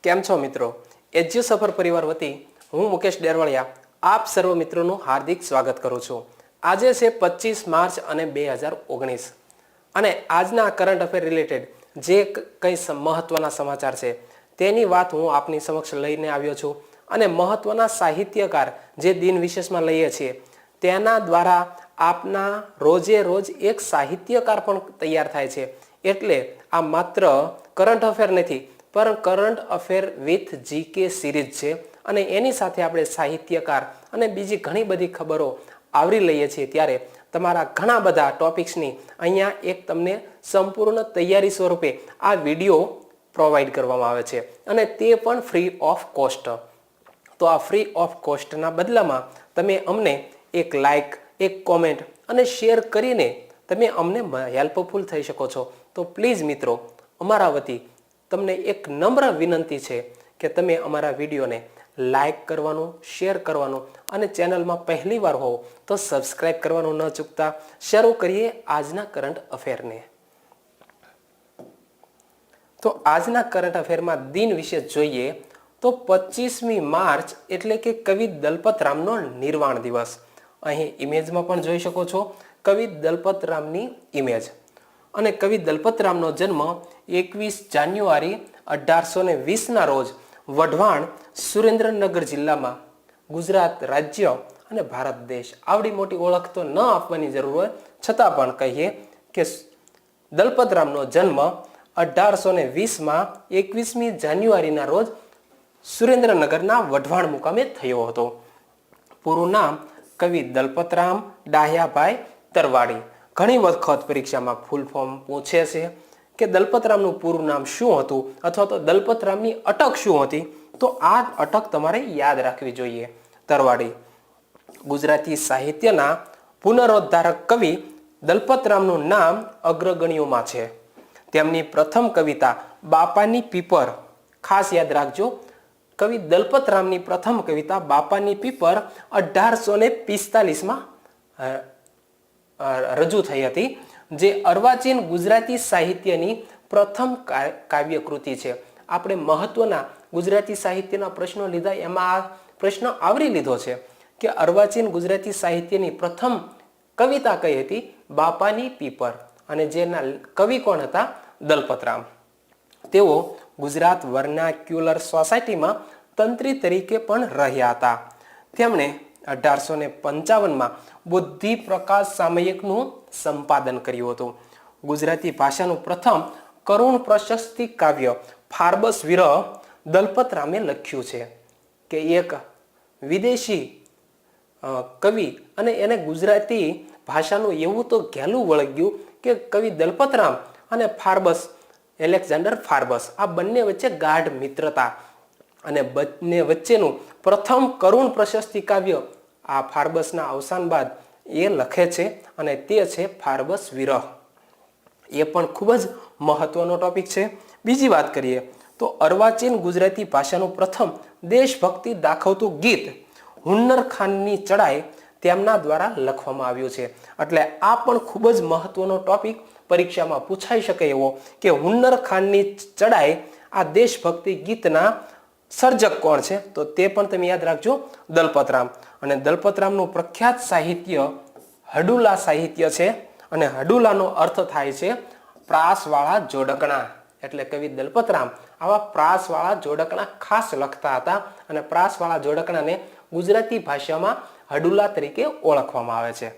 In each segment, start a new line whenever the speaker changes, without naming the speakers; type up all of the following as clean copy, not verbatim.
કેમ છો મિત્રો? એજ્યુ સફર પરિવાર વતી હું મુકેશ ડેરવાળિયા આપ સર્વ મિત્રોનું હાર્દિક સ્વાગત કરું છું. આજે છે 25 માર્ચ અને 2019 અને આજના કરંટ અફેર રિલેટેડ જે કંઈ મહત્વના સમાચાર છે તેની વાત હું આપની સમક્ષ લઈને આવ્યો છું. અને મહત્વના સાહિત્યકાર જે દિન વિશેષમાં લઈએ છીએ તેના દ્વારા આપના રોજે રોજ એક સાહિત્યકાર પણ તૈયાર થાય છે. એટલે આ માત્ર કરંટ અફેર નથી પણ current affair with GK series છે અને એની સાથે આપણે સાહિત્યકાર અને બીજી ઘણી બધી ખબરો આવરી લઈએ છીએ. ત્યારે તમારા ઘણા બધા ટોપિક્સની અહીંયા એક તમને સંપૂર્ણ તૈયારી સ્વરૂપે આ વિડીયો પ્રોવાઈડ કરવામાં આવે છે અને તે પણ ફ્રી ઓફ કોસ્ટ. તો આ ફ્રી ઓફ કોસ્ટના બદલામાં તમે અમને એક લાઈક, એક કોમેન્ટ અને શેર કરીને તમે અમને હેલ્પફુલ થઈ શકો છો. તો પ્લીઝ મિત્રો, અમારા વતી તમને એક નમ્ર વિનંતી છે કે તમે અમારા વિડીયોને લાઈક કરવાનું, શેર કરવાનું અને ચેનલમાં પહેલી વાર હોવ તો સબસ્ક્રાઇબ કરવાનું ન ચૂકતા. શરૂ કરીએ આજના કરંટ અફેરને. તો આજના કરંટ અફેરમાં દિન વિશે જોઈએ તો 25મી માર્ચ એટલે કે કવિ દલપતરામનો નિર્વાણ દિવસ. અહીં ઇમેજમાં પણ જોઈ શકો છો કવિ દલપતરામની ઇમેજ. અને કવિ દલપતરામનો જન્મ 21 જાન્યુઆરી 1820ના રોજ વઢવાણ, સુરેન્દ્રનગર જિલ્લામાં, ગુજરાત રાજ્ય અને ભારત દેશ. આવડી મોટી ઓળખ તો ન આપવાની જરૂર હોય છતાં પણ કહીએ કે દલપતરામનો જન્મ 1820માં 21મી જાન્યુઆરીના રોજ સુરેન્દ્રનગરના વઢવાણ મુકામે થયો હતો. પૂરું નામ કવિ દલપતરામ ડાહ્યાભાઈ તરવાડી. ઘણી વખત પરીક્ષામાં ફૂલ ફોર્મ પૂછે છે કે દલપતરામનું પૂરું નામ શું હતું અથવા તો દલપતરામની અટક શું હતી. તો આ અટક તમારે યાદ રાખવી જોઈએ. તરવાડી ગુજરાતી સાહિત્યના પુનરોદ્ધારક કવિ દલપતરામનું નામ અગ્રગણ્યોમાં છે. તેમની પ્રથમ કવિતા બાપાની પીપર, ખાસ યાદ રાખજો, કવિ દલપતરામની પ્રથમ કવિતા બાપાની પીપર 1845માં રજૂ થઈ હતી, જે અર્વાચીન ગુજરાતી સાહિત્યની પ્રથમ કાવ્યકૃતિ છે. આપણે મહત્વના ગુજરાતી સાહિત્યના પ્રશ્નો લીધા એમાં આ પ્રશ્ન આવરી લીધો છે કે અર્વાચીન ગુજરાતી સાહિત્યની પ્રથમ કવિતા કઈ હતી? બાપાની પીપર. અને જેના કવિ કોણ હતા? દલપતરામ. તેઓ ગુજરાત વર્નાક્યુલર સોસાયટીમાં તંત્રી તરીકે પણ રહ્યા હતા. તેમણે 1855માં બુદ્ધિ પ્રકાશ સામયિકનું સંપાદન કર્યું હતું. ગુજરાતી ભાષાનું પ્રથમ કરુણ પ્રશસ્તિ કાવ્ય ફાર્બસ વિરહ દલપતરામે લખ્યું છે કે એક વિદેશી કવિ અને એને ગુજરાતી ભાષાનું એવું તો ઘેલું વળગ્યું કે કવિ દલપતરામ અને ફાર્બસ, એલેક્ઝાન્ડર ફાર્બસ, આ બંને વચ્ચે ગાઢ મિત્રતા અને બંને વચ્ચેનું પ્રથમ કરુણ પ્રશસ્તિ કાવ્ય આ ફાર્બસના અવસાન બાદ એ લખે છે અને તે છે ફાર્બસ વિરહ. એ પણ ખૂબ જ મહત્વનો ટોપિક છે. બીજી વાત કરીએ તો અર્વાચીન ગુજરાતી ભાષાનું પ્રથમ દેશભક્તિ દાખવતું ગીત હુન્નર ખાનની ચડાઈ તેમના દ્વારા લખવામાં આવ્યું છે. એટલે આ પણ ખૂબ જ મહત્વનો ટોપિક પરીક્ષામાં પૂછાઈ શકે એવો કે હુન્નર ખાનની ચડાઈ આ દેશભક્તિ ગીતના સર્જક કોણ છે? તો તે પણ તમે યાદ રાખજો, દલપતરામ. અને દલપતરામનું પ્રખ્યાત સાહિત્ય હડુલા સાહિત્ય છે અને હડુલાનો અર્થ થાય છે પ્રાસવાળા જોડકણા. એટલે કવિ દલપતરામ આવા પ્રાસવાળા જોડકણા ખાસ લખતા હતા અને પ્રાસવાળા જોડકણાને ગુજરાતી ભાષામાં હડુલા તરીકે ઓળખવામાં આવે છે.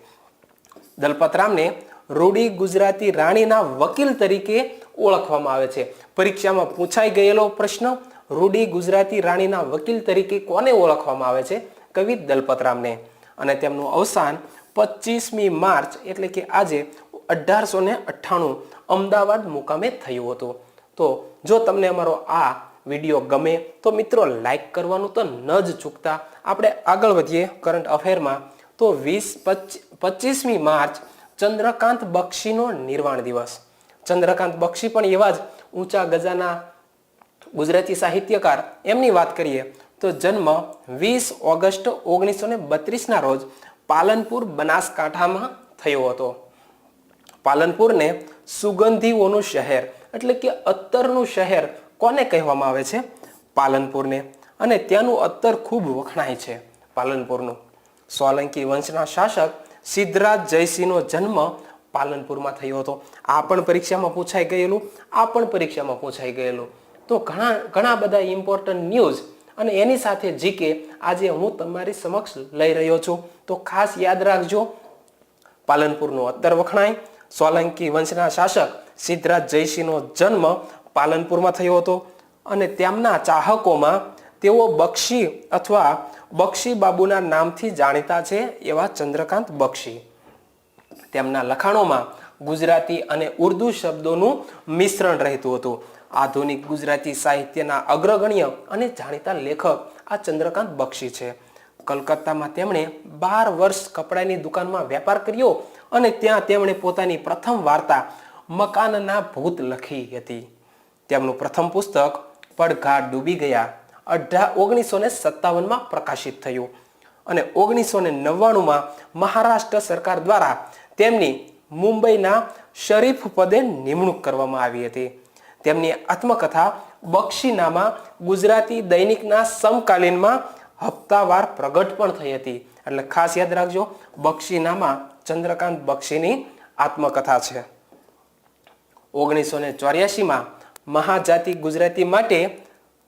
દલપતરામને રૂડી ગુજરાતી રાણીના વકીલ તરીકે ઓળખવામાં આવે છે. પરીક્ષામાં પૂછાઈ ગયેલો પ્રશ્ન, રૂડી ગુજરાતી રાણીના વકીલ તરીકે કોને ઓળખવામાં આવે છે? કવિ દલપતરામને. અને તેમનું અવસાન 25મી માર્ચ એટલે કે આજે 1898 અમદાવાદ મુકામે થયું હતું. તો જો તમને અમારો આ વિડીયો ગમે તો મિત્રો લાઈક કરવાનું તો ન જ ચૂકતા. આપણે આગળ વધીએ કરંટ અફેરમાં. તો 25મી માર્ચ ચંદ્રકાંત બક્ષીનો નિર્વાણ દિવસ. ચંદ્રકાંત બક્ષી પણ એવા જ ઊંચા ગજાના ગુજરાતી સાહિત્યકાર. એમની વાત કરીએ તો જન્મ 20 ઓગસ્ટ 1932ના રોજ પાલનપુર, બનાસકાંઠામાં થયો હતો. પાલનપુરને સુગંધીઓનું શહેર એટલે કે અત્તરનું શહેર કોને કહેવામાં આવે છે? પાલનપુરને, અને ત્યાંનું અત્તર ખૂબ વખણાય છે પાલનપુરનું. સોલંકી વંશના શાસક સિદ્ધરાજ જયસિંહનો જન્મ પાલનપુરમાં થયો હતો. આ પણ પરીક્ષામાં પૂછાઈ ગયેલું. તો ઘણા બધા ઇમ્પોર્ટન્ટ ન્યૂઝ અને એની સાથે જીકે આજે હું તમારી સમક્ષ લઈ રહ્યો છું. તો ખાસ યાદ રાખજો, પાલનપુરનું અત્તર વખણાય, સોલંકી વંશના શાસક સિદ્ધરાજ જયસિંહનો જન્મ પાલનપુરમાં થયો હતો, અને તેમના ચાહકોમાં તેઓ બક્ષી અથવા બક્ષી બાબુના નામથી જાણીતા છે એવા ચંદ્રકાંત બક્ષી. તેમના લખાણોમાં ગુજરાતી અને ઉર્દુ શબ્દોનું મિશ્રણ રહેતું હતું. આધુનિક ગુજરાતી સાહિત્યના અગ્રગણ્ય અને જાણીતા લેખક આ ચંદ્રકાંત બક્ષી છે. કલકત્તામાં તેમણે 12 વર્ષ કપડાની દુકાનમાં વેપાર કર્યો, અને ત્યાં તેમણે પોતાની પ્રથમ વાર્તા મકાનના ભૂત લખી હતી. તેમનું પ્રથમ પુસ્તક પડઘા ડૂબી ગયા 1957માં પ્રકાશિત થયું, અને 1999માં મહારાષ્ટ્ર સરકાર દ્વારા તેમની મુંબઈના શરીફ પદે નિમણૂક કરવામાં આવી હતી. તેમની આત્મકથા બક્ષીનામા ગુજરાતી દૈનિકના સમકાલીનમાં હપ્તાવાર પ્રગટ પણ થઈ હતી. એટલે ખાસ યાદ રાખજો, બક્ષીનામા ચંદ્રકાંત બક્ષીની આત્મકથા છે. 1984માં મહાજાતિ ગુજરાતી માટે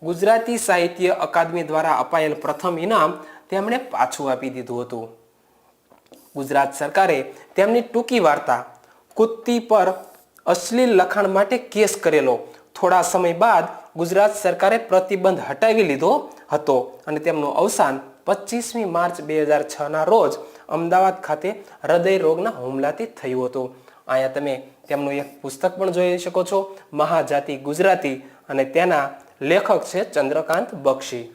ગુજરાતી સાહિત્ય અકાદમી દ્વારા અપાયેલ પ્રથમ ઇનામ તેમણે પાછું આપી દીધું હતું. ગુજરાત સરકારે તેમની ટૂંકી વાર્તા કુત્તી પર અશ્લીલ લખાણ માટે કેસ કરેલો. થોડા સમય બાદ ગુજરાત સરકારે પ્રતિબંધ હટાવી લીધો હતો, અને તેમનું અવસાન 25મી માર્ચ 2006ના રોજ અમદાવાદ ખાતે હૃદય રોગના હુમલાથી થયું હતું. અહીંયા તમે તેમનું એક પુસ્તક પણ જોઈ શકો છો, મહાજાતિ ગુજરાતી, અને તેના લેખક છે ચંદ્રકાંત બક્ષી.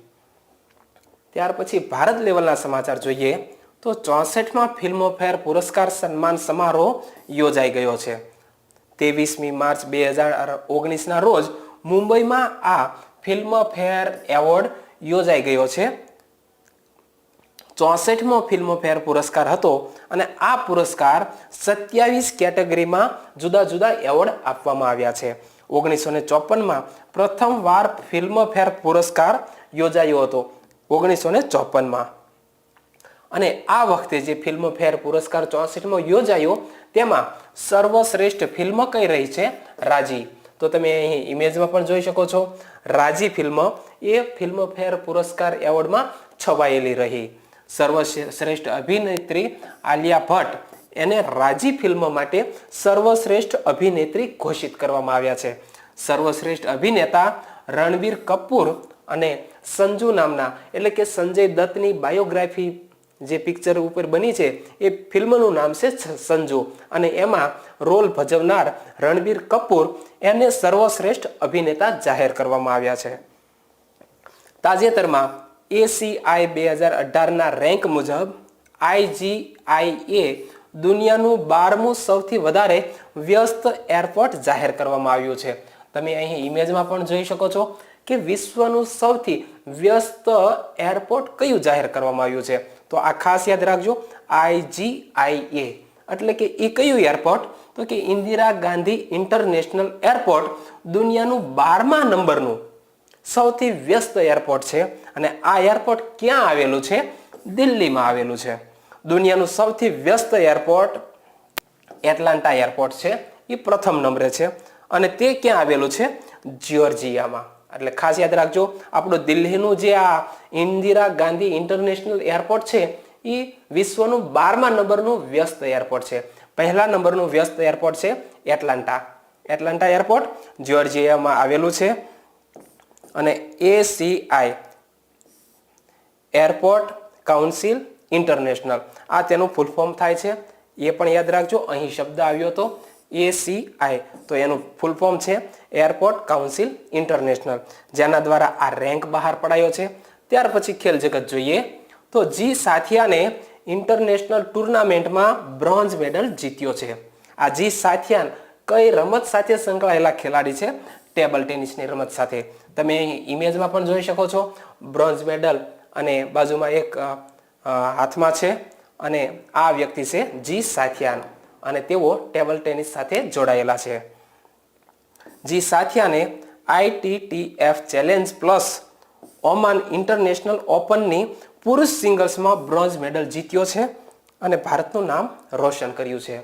ત્યાર પછી ભારત લેવલના સમાચાર જોઈએ તો 64માં ફિલ્મફેર પુરસ્કાર સન્માન સમારોહ યોજાઈ ગયો છે. 23મી માર્ચ 2019ના રોજ મુંબઈમાં આ ફિલ્મફેર એવોર્ડ યોજાઈ ગયો છે. 64મો ફિલ્મફેર પુરસ્કાર હતો, અને આ પુરસ્કાર 27 કેટેગરીમાં જુદા જુદા એવોર્ડ આપવામાં આવ્યા છે. 1954માં પ્રથમ વાર ફિલ્મફેર પુરસ્કાર યોજાયો હતો 1954માં, અને આ વખતે જે ફિલ્મફેર પુરસ્કાર 64મો યોજાયો તેમાં સર્વશ્રેષ્ઠ ફિલ્મ કઈ રહી છે? રાજી. તો તમે અહીં ઇમેજમાં પણ જોઈ શકો છો, રાજી ફિલ્મ એ ફિલ્મફેર પુરસ્કાર એવોર્ડમાં છવાયેલી રહી. સર્વશ્રેષ્ઠ અભિનેત્રી આલિયા ભટ્ટ એને રાજી ફિલ્મ માટે સર્વશ્રેષ્ઠ અભિનેત્રી ઘોષિત કરવામાં આવ્યા છે. સર્વશ્રેષ્ઠ અભિનેતા રણબીર કપૂર અને સંજુ નામના, એટલે કે સંજય દત્તની બાયોગ્રાફી જે પિક્ચર ઉપર બની છે એ ફિલ્મનું નામ છે સંજુ, અને એમાં રોલ ભજવનાર રણબીર કપૂર એને સર્વશ્રેષ્ઠ અભિનેતા જાહેર કરવામાં આવ્યા છે. તાજેતરમાં ACI 2018ના રેન્ક મુજબ IGIA દુનિયાનું 12મું સૌથી વધારે વ્યસ્ત એરપોર્ટ જાહેર કરવામાં આવ્યું છે. તમે અહીં ઇમેજમાં પણ જોઈ શકો છો કે વિશ્વનું સૌથી વ્યસ્ત એરપોર્ટ કયું જાહેર કરવામાં આવ્યું છે. તો આ ખાસ યાદ રાખજો, IGIA એટલે કે એ કયું એરપોર્ટ? તો કે ઇન્દિરા ગાંધી ઇન્ટરનેશનલ એરપોર્ટ દુનિયાનું 12મા નંબરનું સૌથી વ્યસ્ત એરપોર્ટ છે, અને આ એરપોર્ટ ક્યાં આવેલું છે? દિલ્હીમાં આવેલું છે. દુનિયાનું સૌથી વ્યસ્ત એરપોર્ટ એટલાન્ટા એરપોર્ટ છે, એ પ્રથમ નંબરે છે, અને તે ક્યાં આવેલું છે? જ્યોર્જિયામાં. એટલે ખાસ યાદ રાખજો, આપણું દિલ્હીનું જે આ ઇન્દિરા ગાંધી ઇન્ટરનેશનલ એરપોર્ટ છે એ વિશ્વનું 12મા નંબરનું વ્યસ્ત એરપોર્ટ છે. પહેલા નંબરનું વ્યસ્ત એરપોર્ટ છે એટલાન્ટા એરપોર્ટ, જ્યોર્જિયામાં આવેલું છે. અને ACI એરપોર્ટ કાઉન્સિલ ઇન્ટરનેશનલ, આ તેનું ફૂલ ફોર્મ થાય છે. એ પણ યાદ રાખજો, અહીં શબ્દ આવ્યો હતો ACI, તો એનું ફૂલ ફોર્મ છે એરપોર્ટ કાઉન્સિલ ઇન્ટરનેશનલ, જેના દ્વારા આ રેન્ક બહાર પડાયો છે. ત્યાર પછી ખેલ જગત જોઈએ તો જી સાથિયાને ઇન્ટરનેશનલ ટુર્નામેન્ટમાં બ્રોન્ઝ મેડલ જીત્યો છે. આ જી સાથિયાન કઈ રમત સાથે સંકળાયેલા ખેલાડી છે? ટેબલ ટેનિસની રમત સાથે. તમે અહીં ઇમેજમાં પણ જોઈ શકો છો બ્રોન્ઝ મેડલ, અને બાજુમાં એક હાથમાં છે, અને આ વ્યક્તિ છે જી સાથિયાન, અને તેઓ ટેબલ ટેનિસ સાથે જોડાયેલા છે. જી સાથિયાને ITTF challenge plus Oman international ઓપનની પુરુષ સિંગલ્સમાં બ્રોન્ઝ મેડલ જીત્યો છે અને ભારતનું નામ રોશન કર્યું છે.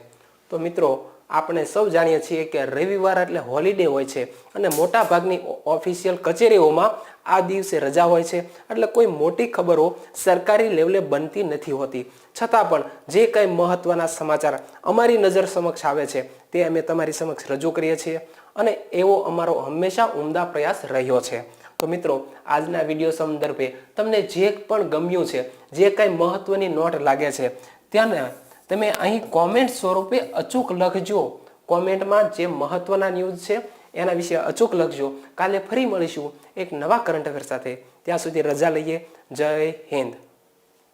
તો મિત્રો, આપણે સૌ જાણીએ છીએ કે રવિવાર એટલે હોલિડે હોય છે અને મોટા ભાગની ઓફિશિયલ કચેરીઓમાં આ દિવસે રજા હોય છે, એટલે કોઈ મોટી ખબરો સરકારી લેવલે બનતી નથી હોતી. છતાં પણ જે કંઈ મહત્વના સમાચાર અમારી નજર સમક્ષ આવે છે તે અમે તમારી સમક્ષ રજૂ કરીએ છીએ અને એવો અમારો હંમેશા ઉમદા પ્રયાસ રહ્યો છે. તો મિત્રો, આજના વિડીયો સંદર્ભે તમને જે પણ ગમ્યું છે, જે કંઈ મહત્વની નોટ લાગે છે, ત્યાં તમે અહીં કોમેન્ટ સ્વરૂપે અચૂક લખજો. કોમેન્ટમાં જે મહત્વના ન્યૂઝ છે એના વિશે અચૂક લખજો. કાલે ફરી મળીશું એક નવા કરંટ અફેર સાથે. ત્યાં સુધી રજા લઈએ. જય હિન્દ.